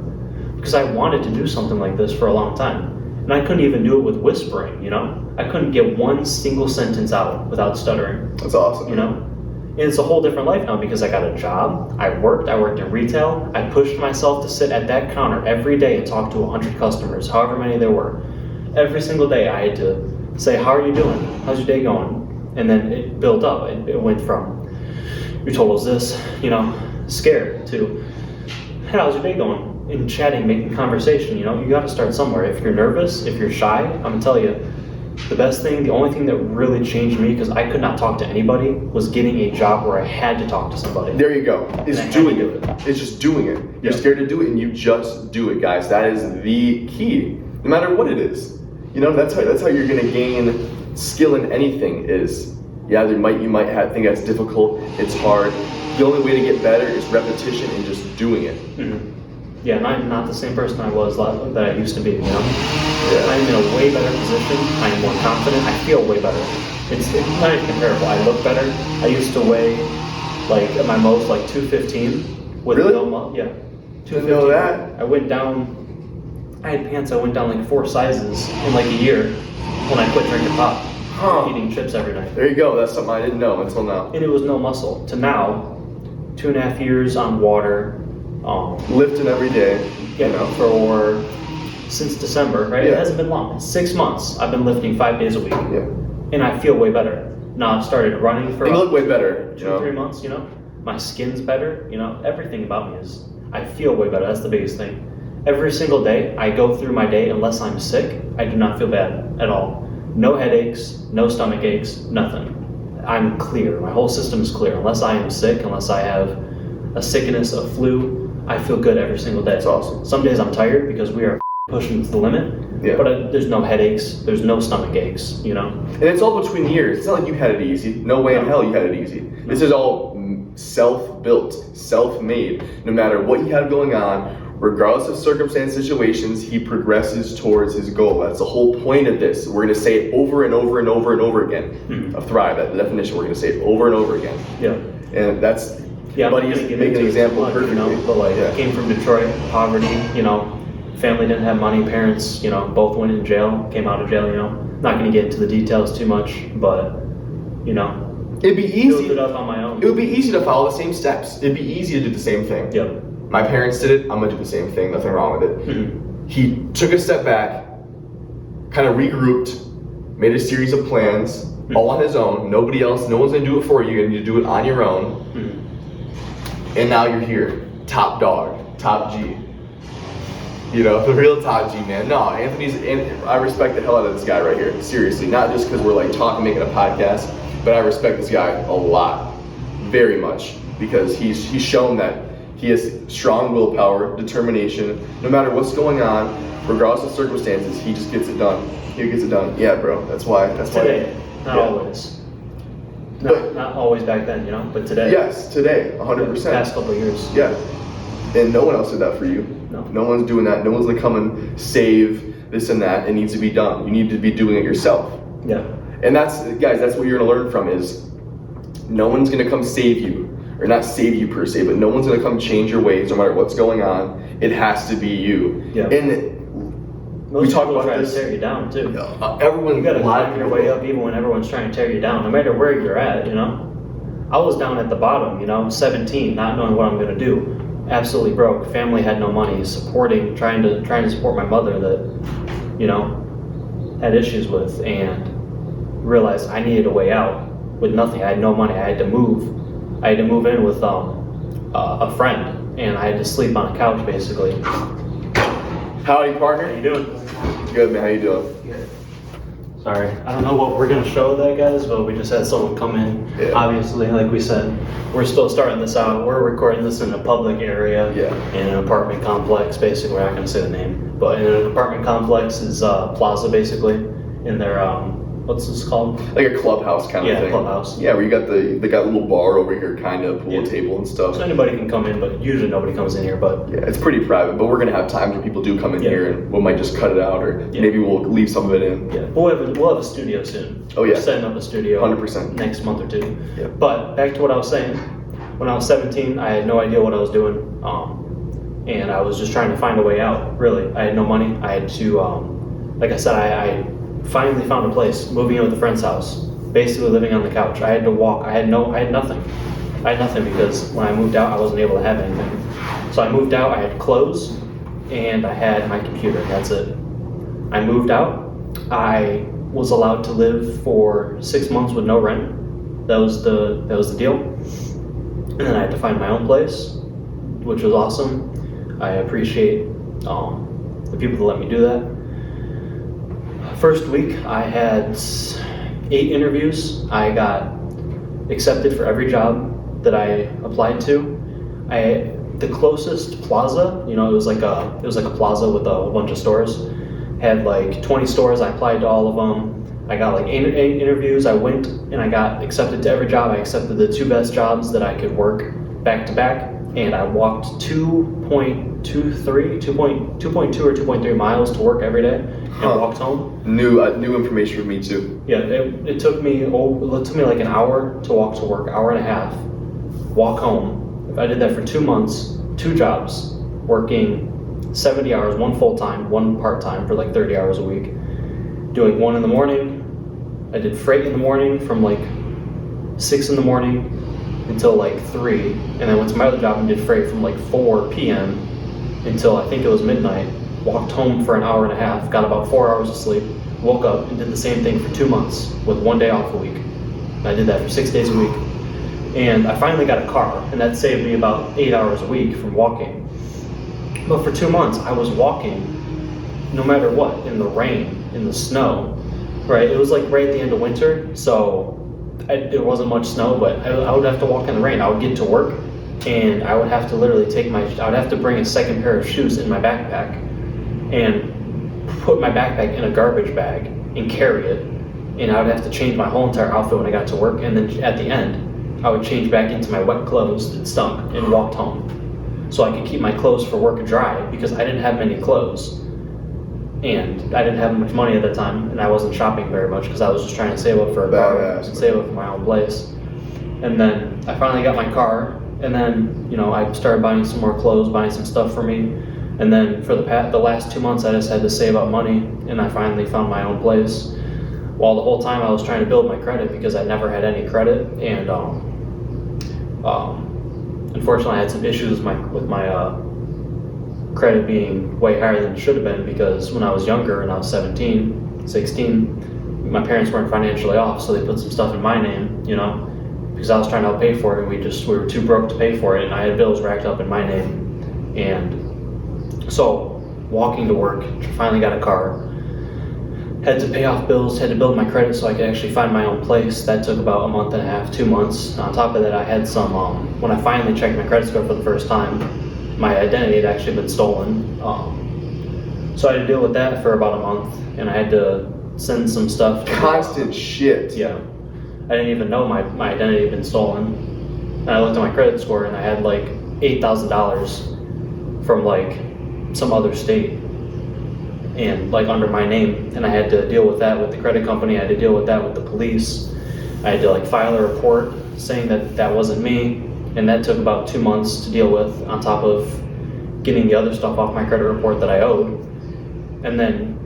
because I wanted to do something like this for a long time, and I couldn't even do it with whispering. I couldn't get one single sentence out without stuttering. That's awesome. And it's a whole different life now because I got a job. I worked in retail. I pushed myself to sit at that counter every day and talk to 100 customers, however many there were. Every single day I had to say, how are you doing? How's your day going? And then it built up. It went from, your total's this, scared, to, hey, how's your day going? And chatting, making conversation, you got to start somewhere. If you're nervous, if you're shy, I'm going to tell you, the only thing that really changed me, because I could not talk to anybody, was getting a job where I had to talk to somebody. There you go. It's doing it. It's just doing it. You're scared to do it, and you just do it, guys. That is the key, no matter what it is. That's how you're going to gain skill in anything. You might think that's difficult, it's hard. The only way to get better is repetition and just doing it. Mm-hmm. Yeah, and I'm not the same person I was that I used to be. Yeah. I'm in a way better position. I'm more confident. I feel way better. It's not even comparable. I look better. I used to weigh at my most 215 with really? no muscle. Yeah, 215. Didn't know that. I went down. I had pants. I went down 4 sizes in a year when I quit drinking pop. Eating chips every night. There you go. That's something I didn't know until now. And it was no muscle. To now, 2.5 years on water. Lifting every day. For since December, right? Yeah. It hasn't been long. 6 months. I've been lifting 5 days a week. Yeah. And I feel way better. Now I've started running for you look way better. 2-3 months, My skin's better, everything about me I feel way better. That's the biggest thing. Every single day I go through my day, unless I'm sick, I do not feel bad at all. No headaches, no stomach aches, nothing. I'm clear. My whole system is clear. Unless I am sick, unless I have a sickness, a flu, I feel good every single day. That's awesome. Some days I'm tired because we are pushing to the limit, but there's no headaches, there's no stomach aches, And it's all between years. It's not like you had it easy. No way in hell you had it easy. No. This is all self-built, self-made. No matter what you have going on, regardless of circumstance, situations, he progresses towards his goal. That's the whole point of this. We're going to say it over and over and over and over again. Of Thryve, that the definition, we're going to say it over and over again. Yeah. And that's Yeah, I'm but not he's gonna get making an into it example too much, perfectly. but like, Yeah. I came from Detroit, poverty, family didn't have money, parents, both went in jail, came out of jail, Not gonna get into the details too much, but, It'd be built easy. it up on my own. It would be easy to follow the same steps. It'd be easy to do the same thing. Yep. My parents did it. I'm gonna do the same thing. Nothing wrong with it. Mm-hmm. He took a step back, kind of regrouped, made a series of plans, all on his own. Nobody else. No one's gonna do it for you. You're gonna do it on your own. Mm-hmm. And now you're here, top dog, top G. The real top G, man. No, and I respect the hell out of this guy right here. Seriously, not just because we're like talking, making a podcast, but I respect this guy a lot, very much, because he's shown that he has strong willpower, determination. No matter what's going on, regardless of circumstances, he just gets it done. He gets it done. Yeah, bro. That's why. Today, not always. Not always back then, but today. Yes, today, 100%. Past couple of years. Yeah. And no one else did that for you. No one's doing that. No one's gonna come and save this and that. It needs to be done. You need to be doing it yourself. Yeah. And that's what you're gonna learn from is no one's gonna come save you, or not save you per se, but no one's gonna come change your ways no matter what's going on. It has to be you. Yeah. And most we talk people about try this. to tear you down too. Everyone, You gotta a lot of climb your people way up even when everyone's trying to tear you down, no matter where you're at, I was down at the bottom, 17, not knowing what I'm gonna do. Absolutely broke. Family had no money, trying to support my mother that, had issues with, and realized I needed a way out with nothing. I had no money. I had to move in with a friend, and I had to sleep on a couch basically. Howdy, partner. How you doing? Good, man. How you doing? Sorry, I don't know what we're gonna show that, guys, but we just had someone come in. Yeah. Obviously, like we said, we're still starting this out. We're recording this in a public area, Yeah. in an apartment complex. Basically, we're not gonna say the name, but in an apartment complex is plaza basically. In their what's this called? Like a clubhouse kind of Yeah, thing. clubhouse. Yeah, where you got they got a little bar over here, kind of pool Yeah. table and stuff. So anybody can come in, but usually nobody comes in here. But Yeah, it's pretty private, but we're gonna have times where people do come in Yeah. here, and we might just cut it out, or Yeah. maybe we'll leave some of it in. yeah, we'll have a studio soon. Oh, yeah. We're setting up a studio 100%. next month or two. Yeah. But back to what I was saying. When I was 17, I had no idea what I was doing, and I was just trying to find a way out. Really, I had no money. I had to, like I said, I finally found a place, moving in with a friend's house, basically living on the couch. I had to walk. I had nothing. I had nothing because when I moved out, I wasn't able to have anything. So I moved out. I had clothes, and I had my computer. That's it. I moved out. I was allowed to live for 6 months with no rent. That was the deal. And then I had to find my own place, which was awesome. I appreciate the people that let me do that. First week, I had 8 interviews. I got accepted for every job that I applied to. The closest plaza, it was like a plaza with a whole bunch of stores. Had like 20 stores. I applied to all of them. I got like 8 interviews. I went and I got accepted to every job. I accepted the 2 best jobs that I could work back to back, and I walked 2.2 or 2.3 miles to work every day and walked home. New information for me too. Yeah, it took me like an hour to walk to work, hour and a half, walk home. If I did that for 2 months, 2 jobs, working 70 hours, 1 full-time, 1 part-time for like 30 hours a week, doing 1 in the morning. I did freight in the morning from like 6 in the morning until like 3, and then went to my other job and did freight from like 4 p.m. until I think it was midnight. Walked home for an hour and a half, got about 4 hours of sleep, woke up and did the same thing for 2 months with 1 day off a week. And I did that for 6 days a week. And I finally got a car, and that saved me about 8 hours a week from walking. But for 2 months, I was walking no matter what, in the rain, in the snow, right? It was like right at the end of winter, so it wasn't much snow, but I would have to walk in the rain. I would get to work, and I would have to literally I would have to bring a second pair of shoes in my backpack and put my backpack in a garbage bag and carry it, and I would have to change my whole entire outfit when I got to work, and then at the end, I would change back into my wet clothes that stunk and walked home. So I could keep my clothes for work dry because I didn't have many clothes. And I didn't have much money at the time, and I wasn't shopping very much because I was just trying to save up for a car and save up for my own place. And then I finally got my car, And then, I started buying some more clothes, buying some stuff for me. And then for the last 2 months, I just had to save up money, and I finally found my own place. While the whole time I was trying to build my credit because I never had any credit, and unfortunately I had some issues with my credit being way higher than it should have been, because when I was younger and I was 17, 16, my parents weren't financially off, so they put some stuff in my name, because I was trying to help pay for it, and we were too broke to pay for it, and I had bills racked up in my name. And so walking to work, finally got a car, had to pay off bills, had to build my credit so I could actually find my own place. That took about a month and a half, 2 months. On top of that, I had some, when I finally checked my credit score for the first time, my identity had actually been stolen. So I had to deal with that for about a month, and I had to send some stuff. Constant shit. Yeah. I didn't even know my identity had been stolen. And I looked at my credit score, and I had like $8,000 from like some other state, and like under my name, and I had to deal with that with the credit company. I had to deal with that with the police. I had to like file a report saying that wasn't me, and that took about 2 months to deal with, on top of getting the other stuff off my credit report that I owed, and then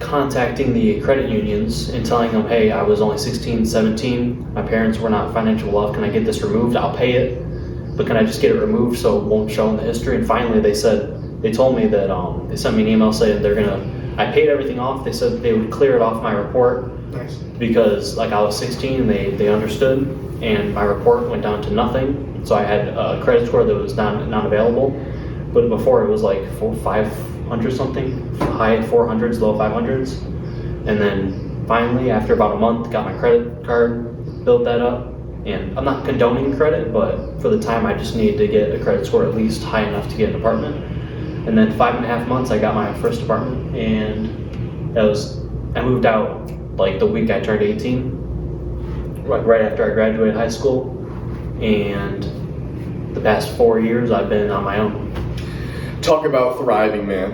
contacting the credit unions and telling them, hey, I was only 16, 17, my parents were not financially well, can I get this removed? I'll pay it, but can I just get it removed so it won't show in the history? And finally they told me that they sent me an email saying I paid everything off. They said they would clear it off my report. Nice. Because like I was 16, they understood, and my report went down to nothing. So I had a credit score that was not available. But before it was like 500 something, high 400s, low 500s. And then finally, after about a month, got my credit card, built that up. And I'm not condoning credit, but for the time I just needed to get a credit score at least high enough to get an apartment. And then 5.5 months, I got my first apartment, and I moved out like the week I turned 18, like right after I graduated high school. And the past 4 years, I've been on my own. Talk about thriving, man.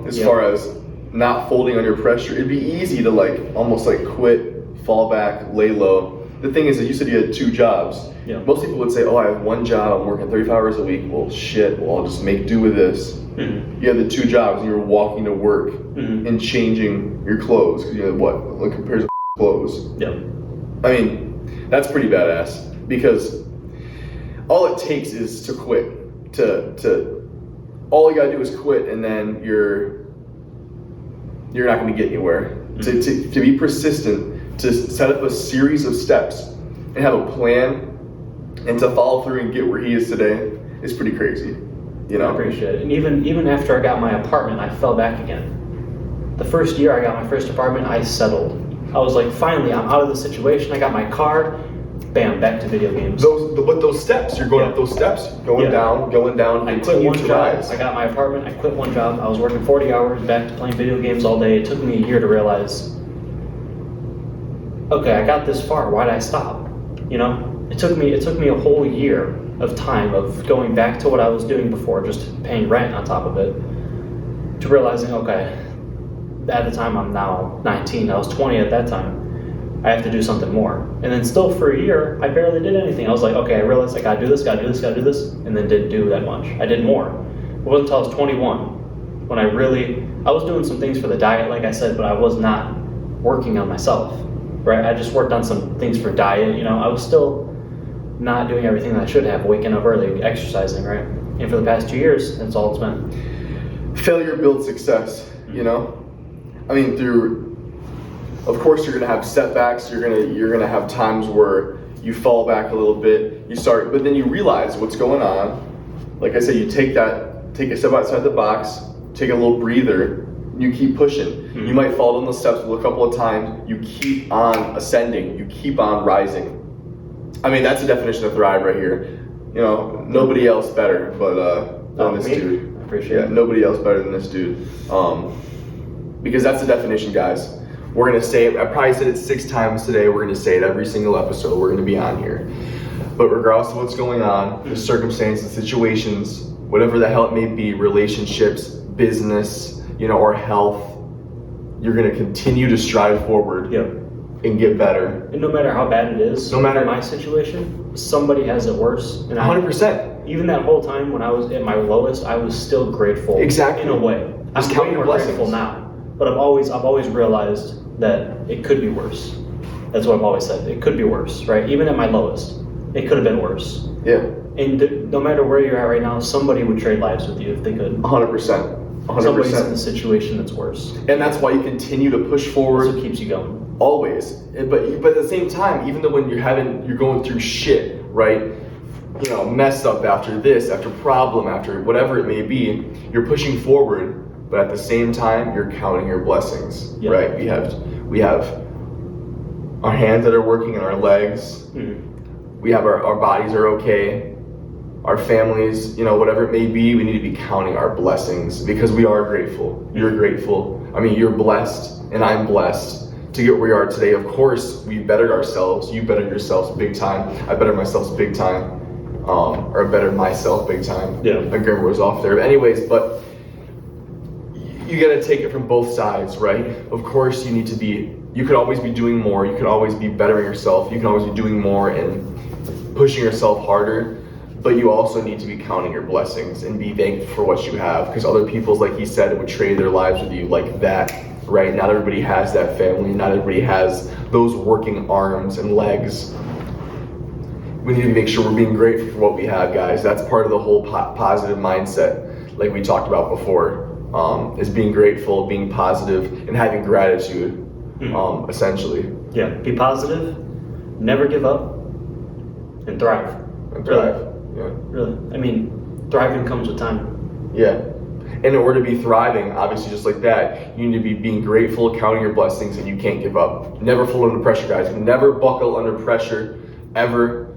As far as not folding under pressure, it'd be easy to almost quit, fall back, lay low. The thing is that you said you had 2 jobs. Yeah. Most people would say, oh, I have 1 job, I'm working 35 hours a week. Well, shit, I'll just make do with this. Mm-hmm. You have the 2 jobs, and you're walking to work and changing your clothes. Because you have what compares to clothes. Yeah. I mean, that's pretty badass, because all it takes is to quit. All you gotta do is quit, and then you're not gonna get anywhere. Mm-hmm. To be persistent, to set up a series of steps and have a plan, and to follow through and get where he is today is pretty crazy. I appreciate it. And even after I got my apartment, I fell back again. The first year I got my first apartment, I settled. I was like, finally, I'm out of the situation. I got my car, bam, back to video games. Those steps, you're going up those steps, going down, I quit one job. rise. I got my apartment, I quit one job. I was working 40 hours, back to playing video games all day. It took me a year to realize, okay, I got this far, why did I stop? It took me a whole year of time of going back to what I was doing before, just paying rent on top of it, to realizing, okay, at the time I'm now 19, I was 20 at that time, I have to do something more. And then still for a year, I barely did anything. I was like, okay, I realized I gotta do this, and then didn't do that much. I did more. It wasn't until I was 21 when I was doing some things for the diet, like I said, but I was not working on myself, right? I just worked on some things for diet, I was still not doing everything that I should have, waking up early, exercising, right? And for the past 2 years, that's all it's been. Failure builds success, I mean, of course you're gonna have setbacks, you're gonna have times where you fall back a little bit, but then you realize what's going on. Like I said, you take a step outside the box, take a little breather, you keep pushing. Mm-hmm. You might fall down the steps a couple of times, you keep on ascending, you keep on rising. I mean, that's the definition of thrive right here. Nobody else better than this dude. I appreciate it. Nobody else better than this dude. Because that's the definition, guys. We're gonna say it, I probably said it 6 times today, we're gonna say it every single episode, we're gonna be on here. But regardless of what's going on, the circumstances, situations, whatever the hell it may be, relationships, business, or health, you're gonna continue to strive forward. Yep. and get better. And no matter how bad it is, No matter my situation, somebody has it worse. And 100%. Even that whole time when I was at my lowest, I was still grateful. Exactly. In a way. Just I'm count way your more blessings. grateful now. But I've always realized that it could be worse. That's what I've always said. It could be worse, right? Even at my lowest, it could have been worse. Yeah. And no matter where you're at right now, somebody would trade lives with you if they could. 100%. 100%. Somebody's in a situation that's worse. And that's why you continue to push forward. That's what keeps you going. Always. But at the same time, even though when you're going through shit, right? You know, messed up after this, after problem, after whatever it may be, you're pushing forward, but at the same time, you're counting your blessings, right? We have our hands that are working and our legs. Mm-hmm. We have our bodies are okay. Our families, you know, whatever it may be, we need to be counting our blessings because we are grateful. You're grateful. I mean, you're blessed and I'm blessed to get where we are today. Of course, we bettered ourselves. You bettered yourselves big time. I bettered myself big time. Or bettered myself big time. Yeah. My grammar was off there. But anyways, but you gotta take it from both sides, right? Of course, you could always be doing more. You could always be bettering yourself. You can always be doing more and pushing yourself harder. But you also need to be counting your blessings and be thankful for what you have. Because other people, like he said, would trade their lives with you like that, right? Not everybody has that family. Not everybody has those working arms and legs. We need to make sure we're being grateful for what we have, guys. That's part of the whole positive mindset, like we talked about before, is being grateful, being positive, and having gratitude, essentially. Yeah, be positive, never give up, and thrive. And thrive. Yeah. Really. I mean, thriving comes with time. Yeah. And in order to be thriving, obviously just like that, you need to be being grateful, counting your blessings, and you can't give up. Never fold under pressure, guys. Never buckle under pressure, ever.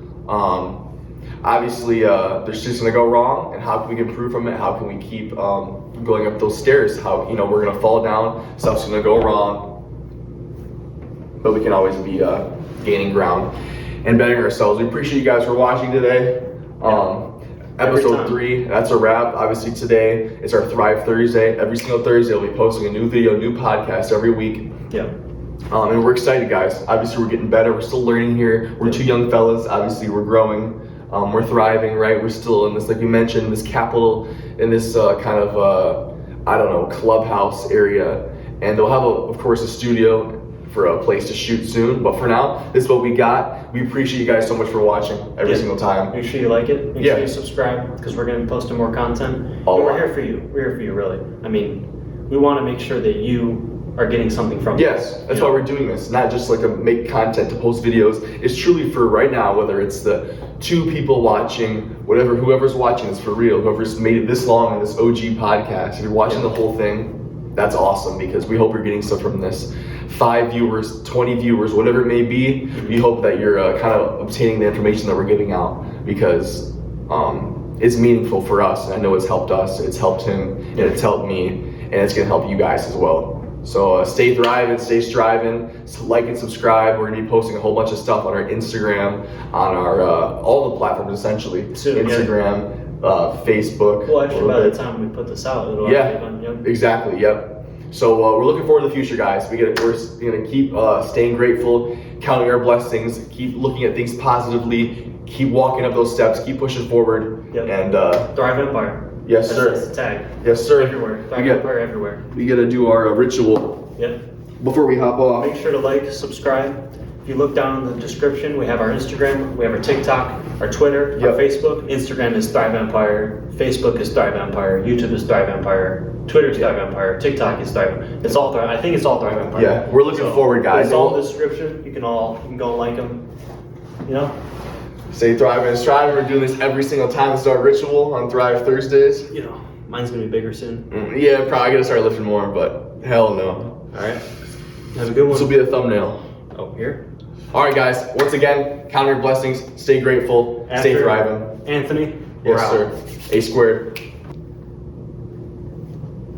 Obviously, there's just gonna go wrong, and how can we improve from it? How can we keep going up those stairs? How, you know, we're gonna fall down, stuff's gonna go wrong, but we can always be gaining ground and bettering ourselves. We appreciate you guys for watching today. Episode 3, that's a wrap. Obviously today is our Thryve Thursday. Every single Thursday we'll be posting a new video, new podcast every week. Yeah. And we're excited, guys. Obviously we're getting better. We're still learning here. We're two young fellas. Obviously we're growing. We're thriving, right? We're still in this, like you mentioned, this capital, in this kind of, I don't know, clubhouse area. And they'll have, of course, a studio for a place to shoot soon. But for now, this is what we got. We appreciate you guys so much for watching every single time. Make sure you like it. Make sure you subscribe, because we're going to be posting more content. And we're here for you. We're here for you, really. I mean, we want to make sure that you are getting something from Yes, this. that's why we're doing this. Not just like to make content, to post videos. It's truly for right now, whether it's the 2 people watching, whoever's watching is for real. Whoever's made it this long in this OG podcast, if you're watching the whole thing, that's awesome, because we hope you're getting stuff from this. 5 viewers, 20 viewers, whatever it may be, we hope that you're kind of obtaining the information that we're giving out, because it's meaningful for us. And I know it's helped us, it's helped him, and it's helped me, and it's gonna help you guys as well. So stay thriving, stay striving, like and subscribe. We're gonna be posting a whole bunch of stuff on our Instagram, on our all the platforms essentially. Soon, Instagram, Facebook. Well, actually, by the time we put this out, it'll be done. Yep. Exactly. Yep. So we're looking forward to the future, guys. We're gonna keep staying grateful, counting our blessings, keep looking at things positively, keep walking up those steps, keep pushing forward, and Thryve Empire. Yes, sir. That's the tag. Yes, sir. Everywhere. Thryve Empire everywhere. We gotta do our ritual. Yep. Before we hop off. Make sure to like, subscribe. If you look down in the description, we have our Instagram, we have our TikTok, our Twitter, our Facebook. Instagram is Thryve Empire. Facebook is Thryve Empire. YouTube is Thryve Empire. Twitter is Thryve Empire. TikTok is Thryve. It's all Thryve. I think it's all Thryve Empire. Yeah, we're looking forward, guys. It's all in the description. You can go and like them. You know. Stay thriving and striving. We're doing this every single time. It's our ritual on Thryve Thursdays. You know, mine's gonna be bigger soon. Yeah, probably gonna start lifting more, but hell no. All right. Have a good one. This will be a thumbnail. Oh, here. All right, guys. Once again, count your blessings. Stay grateful. Stay thriving. Anthony. Yes, sir. A squared.